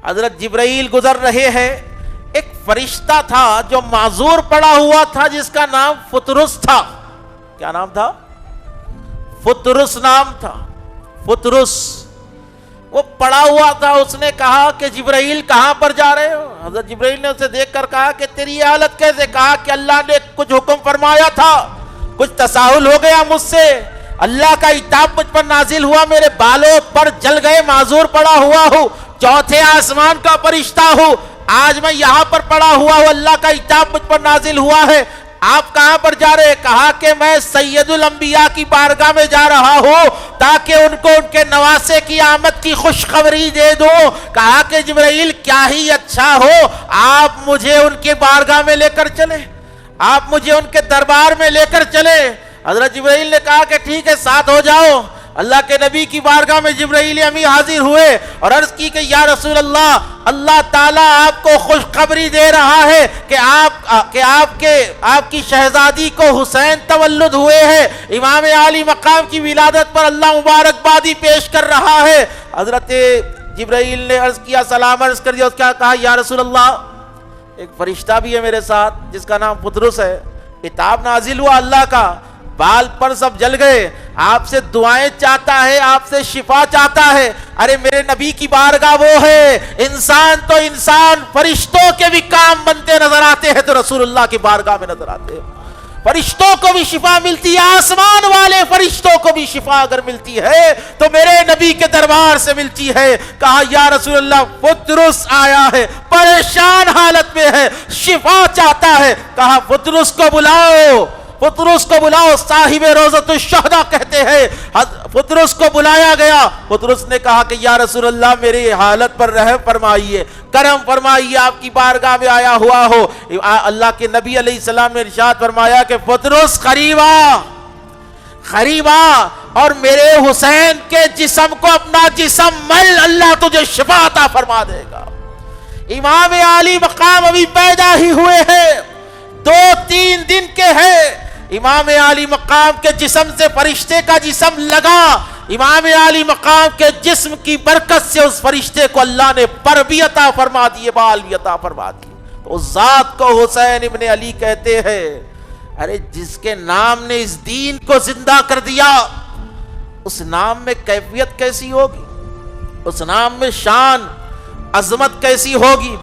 حضرت جبرائیل گزر رہے ہیں، ایک فرشتہ تھا جو معذور پڑا ہوا تھا جس کا نام فطرس تھا. کیا نام تھا؟ فطرس نام تھا. فطرس وہ پڑا ہوا تھا. اس نے کہا کہ جبرائیل کہاں پر جا رہے ہو؟ حضرت جبرائیل نے اسے دیکھ کر کہا کہ تیری یہ حالت کیسے؟ کہا کہ اللہ نے کچھ حکم فرمایا تھا، کچھ تساہل ہو گیا مجھ سے، اللہ کا عتاب مجھ پر نازل ہوا، میرے بالوں پر جل گئے، معذور پڑا ہوا ہوں، چوتھے آسمان کا فرشتہ ہوں، آج میں یہاں پر پڑا ہوا ہوں، اللہ کا عتاب مجھ پر نازل ہوا ہے. آپ کہاں پر جا رہے؟ کہا کہ میں سید الانبیاء کی بارگاہ میں جا رہا ہوں تاکہ ان کو ان کے نواسے کی آمد کی خوشخبری دے دوں. کہا کہ جبرائیل کیا ہی اچھا ہو، آپ مجھے ان کی بارگاہ میں لے کر چلے، آپ مجھے ان کے دربار میں لے کر چلے. حضرت جبرائیل نے کہا کہ ٹھیک ہے، ساتھ ہو جاؤ. اللہ کے نبی کی بارگاہ میں جبرائیل امین حاضر ہوئے اور عرض کی کہ یا رسول اللہ، اللہ تعالیٰ آپ کو خوشخبری دے رہا ہے کہ آپ کی شہزادی کو حسین تولد ہوئے ہیں، امام عالی مقام کی ولادت پر اللہ مبارکبادی پیش کر رہا ہے. حضرت جبرائیل نے عرض کیا، سلام عرض کر دیا. اس کا کہا یا رسول اللہ، ایک فرشتہ بھی ہے میرے ساتھ جس کا نام فطرس ہے، عتاب نازل ہوا اللہ کا، بال پر سب جل گئے، آپ سے دعائیں چاہتا ہے، آپ سے شفا چاہتا ہے. ارے میرے نبی کی بارگاہ وہ ہے، انسان تو انسان، فرشتوں کے بھی کام بنتے نظر آتے ہیں تو رسول اللہ کی بارگاہ میں نظر آتے ہیں. فرشتوں کو بھی شفا ملتی ہے، آسمان والے فرشتوں کو بھی شفا اگر ملتی ہے تو میرے نبی کے دربار سے ملتی ہے. کہا یا رسول اللہ، فطرس آیا ہے، پریشان حالت میں ہے، شفا چاہتا ہے. کہا فطرس کو بلاؤ، فطرس کو بلاؤ، صاحب روضۃ الشہداء کہتے ہیں. فطرس کو بلایا گیا. فطرس نے کہا کہ یا رسول اللہ، میری حالت پر رحم فرمائیے، کرم فرمائیے، آپ کی بارگاہ میں آیا ہوا ہو. اللہ کے نبی علیہ السلام نے ارشاد فرمایا کہ فطرس قریب آ اور میرے حسین کے جسم کو اپنا جسم مل، اللہ تجھے شفا عطا فرما دے گا. امام عالی مقام ابھی پیدا ہی ہوئے ہیں، 2-3 دن کے ہیں. امام عالی مقام کے جسم سے فرشتے کا جسم لگا، امام عالی مقام کے جسم کی برکت سے اس فرشتے کو اللہ نے پر بھی عطا فرما دیے، بال بھی عطا فرما دیے. تو اس ذات کو حسین ابن علی کہتے ہیں. ارے جس کے نام نے اس دین کو زندہ کر دیا، اس نام میں کیفیت کیسی ہوگی، اس نام میں شان عظمت کیسی ہوگی.